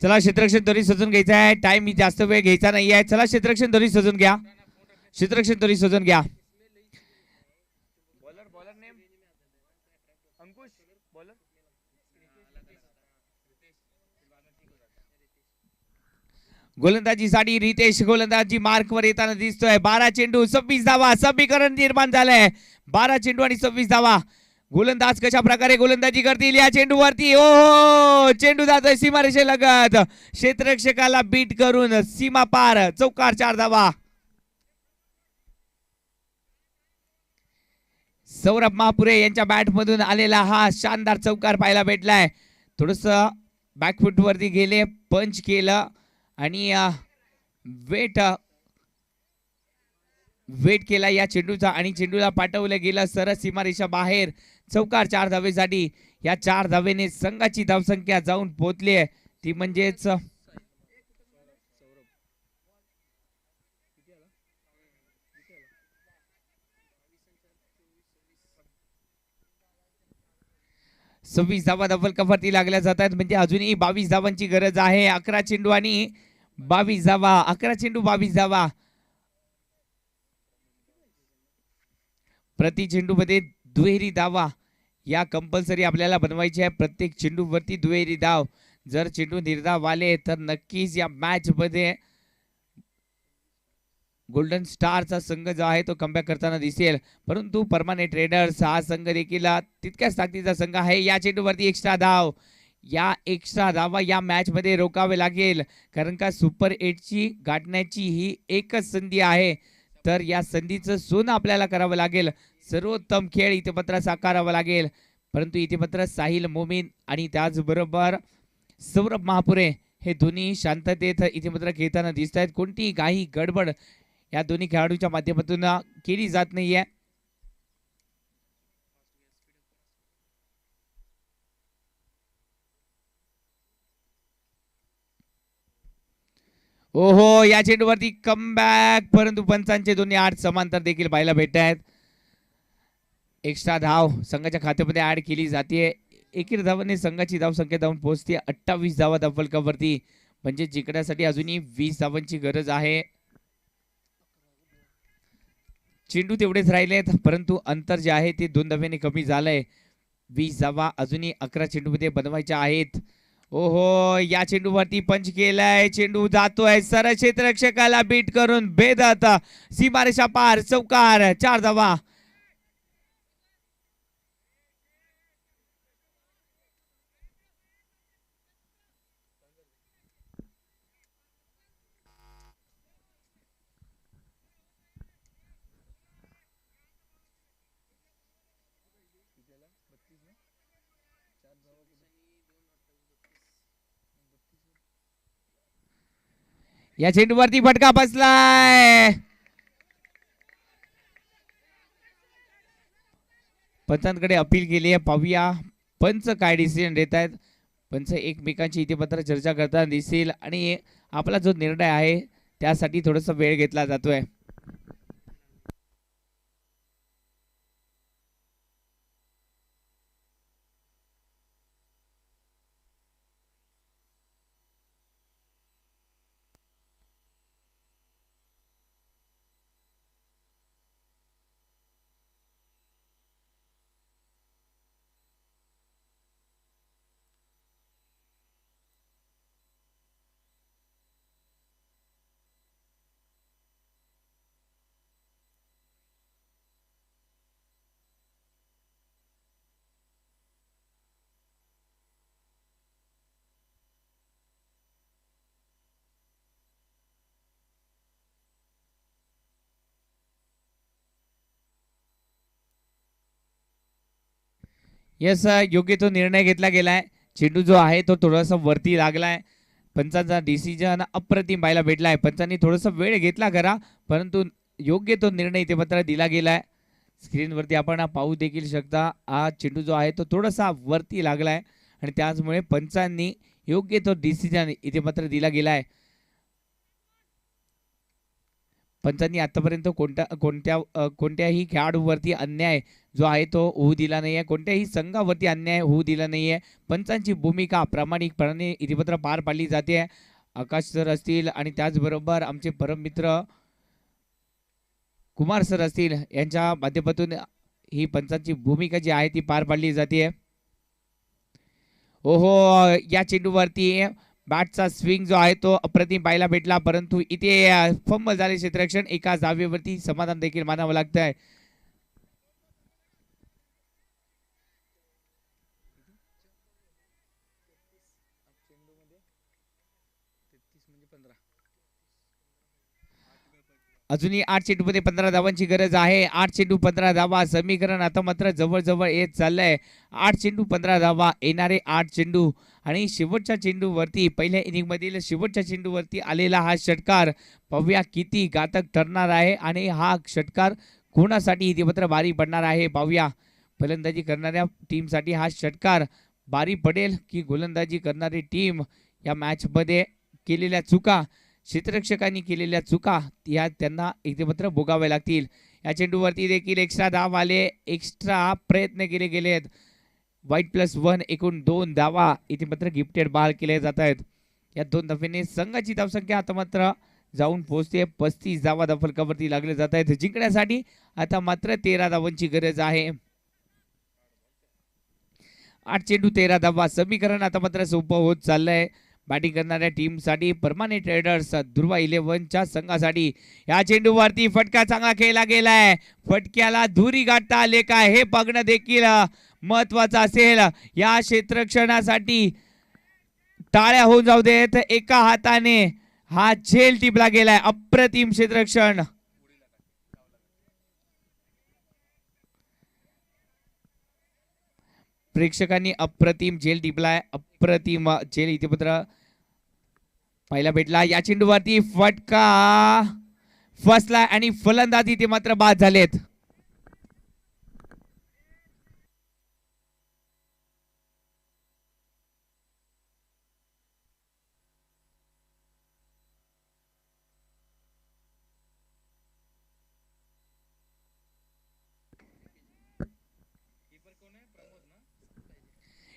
Speaker 1: चला क्षेत्ररक्षण त्वरित सजून घ्यायचा आहे. टाइम जास्त वेळ घ्यायचा नाही आहे. चला क्षेत्ररक्षण त्वरित सजून घ्या. क्षेत्ररक्षण त्वरित सजून घ्या.
Speaker 2: बॉलर बॉलर नेम अंकुश बॉलर
Speaker 1: गोलंदाजीसाठी रितेश गोलंदाजी मार्कवर येताना दिसतोय. 12 चेंडू 26 धावा. समीकरण निर्माण झालंय. 12 चेंडू आणि 26 धावा. गोलंदाज कशा प्रकारे गोलंदाजी करतील या चेंडूवरती. ओ चेंडू जातोय सीमारेषे लगत. क्षेत्ररक्षकाला बीट करून सीमा पार. चौकार 4 धावा. सौरभ महापुरे यांच्या बॅट मधून आलेला हा शानदार चौकार पाहायला भेटलाय. थोडस बॅकफुट वरती गेले, पंच केलं आणि वेट केला या चेंडूचा आणि चेंडूला पाठवलं गेलं सरळ सीमारेषा बाहेर. चौकार 4 धावेसाठी. या 4 धावेने संघाची धावसंख्या जाऊन पोहोचली आहे ती म्हणजेच सव्वीस धावा डबल कवरती लागल्या जातात. म्हणजे अजूनही 22 धावांची गरज आहे. 11 चेंडू आणि 22 धावा. 11 चेंडू 22 धावा. प्रति चेंडू मध्ये दुहेरी धावा या कंपल्सरी आपल्याला बनवायची आहे. प्रत्येक चेंडू वरती दुहेरी धाव. जर चेंडू निर्धाव आले तर नक्कीच या मॅच मध्ये गोल्डन स्टारचा संघ जो आहे तो कमबॅक करताना दिसेल. परंतु परमानेंट रेडर्स हा संघ देखील तितक्याच ताकदीचा संघ आहे. या चेंडूवरती एक्स्ट्रा धाव. या एक्स्ट्रा धावा या मॅच मध्ये रोकावे लागेल कारण का सुपर 8 ची गाठण्याची ही एकच संधी आहे. तर या संधीचं सोनं आपल्याला करावं लागेल. सर्वोत्तम खेळ इथे पत्र साकारावा लागेल. परंतु इथे पत्र साहिल मोमीन आणि त्याचबरोबर सौरभ महापुरे हे दोन्ही शांततेत इथे पत्र खेळताना दिसत आहेत. कोणतीही काही गडबड या दोन्ही खेळाडूंच्या माध्यमातून केली जात नाहीये. ओहो या चेंडूवरती कमबॅक. परंतु पंचांचे दोन्ही 8 समांतर देखील पाहायला भेटत आहेत. एक्स्ट्रा धाव संघाच्या खात्यामध्ये ऍड केली जाते. एकेर धावाने संघाची धाव संख्या जाऊन पोहोचते 28 धावा डबल कवरती. म्हणजे जिंकण्यासाठी अजूनही 20 धावांची गरज आहे. चेंडू तेवढेच राहिलेत परंतु अंतर जे आहे ते 2 धाव्याने कमी झालंय. 20 धावा अजूनही 11 चेंडूमध्ये बनवायच्या आहेत. ओहो या चेंडूवरती पंच केलाय. चेंडू जातोय सरळ क्षेत्ररक्षकाला बीट करून भेदत सीमारेषा पार. चौकार 4 धावा. या चेंडूवरती फटका बसलाय. पंचांकडे अपील केली आहे. पाहूया पंच काय डिसिजन देत आहेत. पंच एकमेकांची इथे पत्र चर्चा करताना दिसेल आणि आपला जो निर्णय आहे त्यासाठी थोडासा वेळ घेतला जातोय. यस योग्य तो निर्णय घेतला गेलाय. चेंडू जो आहे तो थोडासा वरती लागलाय. पंचांचा डिसिजन अप्रतिम पाहायला भेटलाय. पंचांनी थोडासा वेळ घेतला खरा परंतु योग्य तो निर्णय इथे पत्र दिला गेलाय. स्क्रीनवरती आपण पाहू देखील शकता. हा चेंडू जो आहे तो थोडासा वरती लागलाय आणि त्याचमुळे पंचांनी योग्य तो डिसिजन इथे पत्र दिला गेलाय. पंचांनी आतापर्यंत कोणत्याही खेळाडूवरती अन्याय जो आहे तो होऊ दिला नाहीये. कोणत्याही संघावरती अन्याय होऊ दिला नाहीये. पंचांची भूमिका प्रामाणिकपणे इतिपत्र पार पाडली जाते. आकाश सर असतील आणि त्याचबरोबर आमचे परम मित्र कुमार सर असतील यांच्या माध्यमातून ही पंचांची भूमिका जी आहे ती पार पाडली जाते. ओहो, या चेंडूवरती बॅटचा स्विंग जो आहे तो अप्रतिम पाहायला भेटला, परंतु इथे फंबल झाले क्षेत्ररक्षण. एका धावेवरती समाधान देखील मानावं लागतंय. अजूनही 8 चेंडूमध्ये 15 धावांची गरज आहे. 8 चेंडू 15 धावा समीकरण आता मात्र जवळ येत चाललंय. 8 चेंडू 15 धावा, येणारे 8 चेंडू आणि शेवटच्या चेंडूवरती पहिल्या इनिंग मधील शेवटच्या चेंडूवरती आलेला हा षटकार पाहूया किती घातक ठरणार आहे आणि हा षटकार कोणासाठी इतिपत्र भारी पडणार आहे पाहूया. फलंदाजी करणाऱ्या टीमसाठी हा षटकार भारी पडेल की गोलंदाजी करणारी टीम या मॅच मध्ये केलेल्या चुका, क्षेत्ररक्षकांनी केलेल्या चुका या त्यांना इतिपत्र भोगाव्या लागतील. या चेंडूवरती देखील एक्स्ट्रा धाव आले, एक्स्ट्रा प्रयत्न केले गेलेत. वाईट +1 एकूण 2 धावा इतिपत्र गिफ्टेड बहाल केले जात आहेत. या 2 धावेने संघाची धावसंख्या आता मात्र जाऊन पोहोचते 35 धावा फलकावरती लागले जात आहेत. जिंकण्यासाठी आता मात्र 13 धावांची गरज आहे. 8 चेंडू 13 धावा समीकरण आता मात्र सोपं होत चाललंय बॅटिंग करणाऱ्या टीमसाठी. परमानेंट ट्रेडर्स दुर्वा 11च्या संघासाठी या चेंडूवरती फटका चांगला खेळला गेलाय. फटक्याला धुरी गाठता आले का हे बघणं देखील महत्वाचं असेल. या क्षेत्ररक्षणासाठी टाळ्या होऊन जाऊ देत. एका हाताने हा झेल टिपला गेलाय. अप्रतिम क्षेत्ररक्षण. प्रेक्षकांनी अप्रतिम झेल टिपलाय. अप्रतिम झेल इतिपत्र पाहायला भेटला. या चेंडूवरती फटका फसला आणि फलंदाज इथे मात्र बाद झालेत.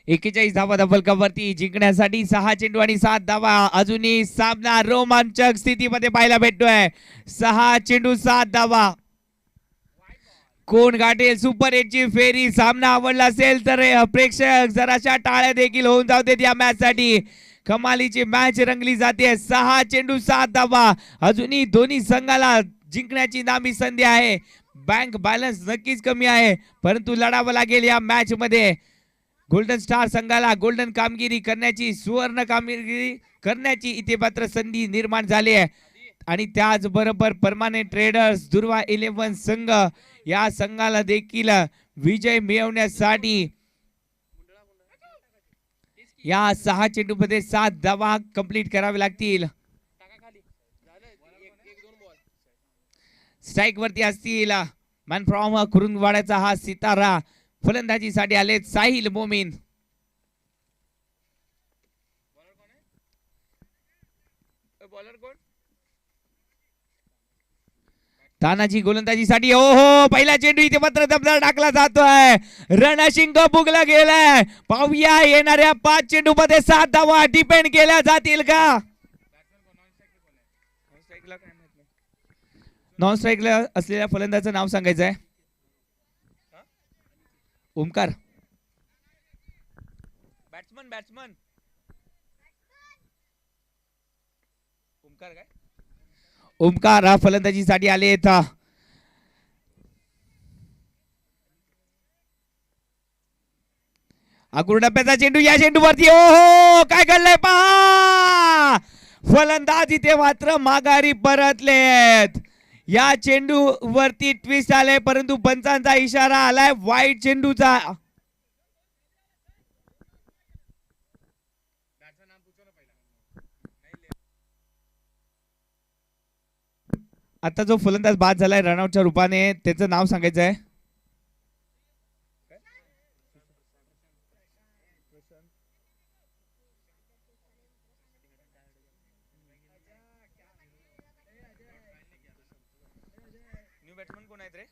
Speaker 1: एकेचाळीस धावा फलकावरती जिंकण्यासाठी 6 चेंडू आणि 7 धावा. अजूनही सामना रोमांचक स्थितीमध्ये पाहायला भेटतोय. 6 चेंडू 7 धावा. कोण गाठेल सुपर 8 ची फेरी. सामना आवडला असेल तर प्रेक्षक जराशा टाळ्या देखील होऊन जाऊ देत. या मॅच साठी कमालीची मॅच रंगली जाते. 6 चेंडू 7 धावा. अजूनही दोन्ही संघाला जिंकण्याची नामी संधी आहे. बँक बॅलन्स नक्कीच कमी आहे, परंतु लढावं लागेल या मॅच मध्ये. गोल्डन स्टार संघाला गोल्डन कामगिरी करण्याची, सुवर्ण कामगिरी करण्याची इथे मात्र संधी निर्माण झाली आहे. आणि त्याचबरोबर परमानेंट ट्रेडर्स दुर्वा 11 संघ या संघाला देखील विजय मिळवण्यासाठी या 6 चेंडूमध्ये 7 धावा कंप्लीट करावे लागतील. स्ट्राइक वरती असतील मॅन फ्रॉम कुरुंदवाड्याचा हा सितारा. फलंदाजीसाठी आले साहिल मोमीन. तानाजी गोलंदाजीसाठी. हो, पहिला चेंडू इथे मात्र दबदर टाकला जातोय. रणशिंग बुगला गेलाय. पाहूया येणाऱ्या 5 चेंडू मध्ये 7 धावा डिपेंड केल्या जातील का. नॉन स्ट्राईकला असलेल्या फलंदाजाचं नाव सांगायचं आहे. ओमकार. बॅट्समन ओमकार काय. ओमकार हा फलंदाजीसाठी आले आहेत. अकुरडप्प्याचा चेंडू. या चेंडूवरती हो काय घडलंय पहा. फलंदाज इथे मात्र माघारी परतलेत. या चेंडू वरती ट्विस्ट आले, परंतु पंचांचा इशारा आलाय वाईट चेंडूचा. आता जो फलंदाज बाद झालाय रनआउटच्या रूपाने, त्याचं नाव सांगायचं आहे. न्यू बॅट्समन कोण आहेत रे.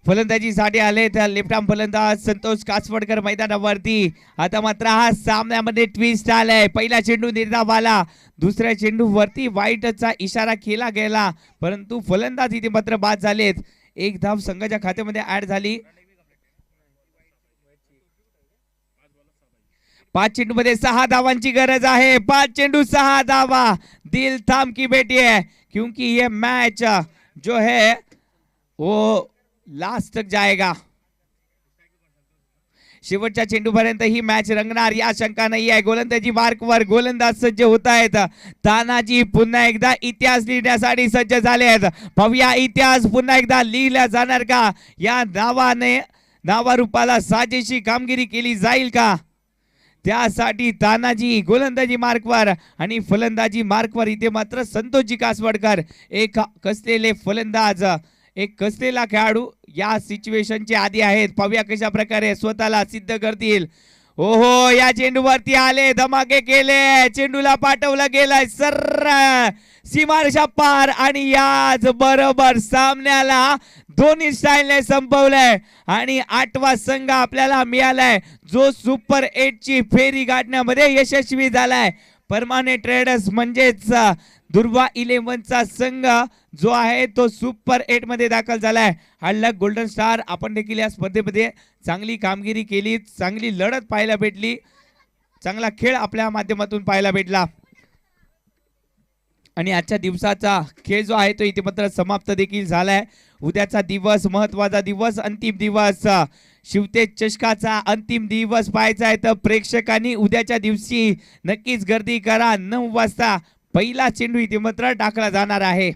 Speaker 1: फलंदाजीसाठी आले तर लेफ्ट आर्म फलंदाज संतोष कासवडकर मैदानावरती. आता मात्र हा सामन्यामध्ये ट्विस्ट आलाय. पहिला चेंडू निर्धाव आला, दुसऱ्या चेंडू वरती वाईटचा इशारा केला गेला, परंतु फलंदाज इथे मात्र बाद झालेत. एक धाव संघाच्या खात्यामध्ये ऍड झाली. 5 चेंडू मध्ये 6 धावांची गरज आहे. 5 चेंडू 6 धावा. दिल थाम की बेटी है, क्योंकि ये मैच जो है वो लास्ट तक जाएगा. शेवटच्या चेंडूपर्यंत ही मॅच रंगणार या शंका नाही आहे. गोलंदाजी मार्कवर गोलंदाज सज्ज होत आहेत. तानाजी पुन्हा एकदा इतिहास लिहिण्यासाठी सज्ज झाले आहेत. पाहूया इतिहास पुन्हा एकदा लिहिला जाणार का? या नावारूपाला साजेशी कामगिरी केली जाईल का? त्यासाठी तानाजी गोलंदाजी मार्कवर आणि फलंदाजी मार्कवर इथे मात्र संतोषजी कासवडकर एक कसलेले फलंदाज, एक कसलेला खेळाडू या सिच्युएशनचे आधी आहेत. पाहूया कशा प्रकारे स्वतःला सिद्ध करतील. ओहो, या चेंडूवरती आले, धमाके केले, चेंडूला पाठवलं गेलंय सर सीमारेषा पार आणि याच बरोबर सामन्याला दोन्ही स्टाईलने संपवलंय आणि 8वा संघ आपल्याला मिळालाय जो सुपर 8 ची फेरी गाठण्यामध्ये यशस्वी झालाय. परमानेंट ट्रेडर्स म्हणजेच दुर्वा 11चा संघ जो आहे तो सुपर 8 मध्ये दाखल झालाय. हल्लक गोल्डन स्टार आपण देखील या स्पर्धेमध्ये चांगली कामगिरी केली, चांगली लढत पाहायला भेटली, चांगला खेळ आपल्या माध्यमातून पाहायला भेटला आणि आजच्या दिवसाचा खेळ जो आहे तो इथे मात्र समाप्त देखील झालाय. उद्याचा दिवस महत्वाचा दिवस, अंतिम दिवस, शिवतेज चषकाचा अंतिम दिवस पाहायचा आहे तर प्रेक्षकांनी उद्याच्या दिवशी नक्कीच गर्दी करा. 9 वाजता पहिला चेंडू इथे मात्र टाकला जाणार आहे.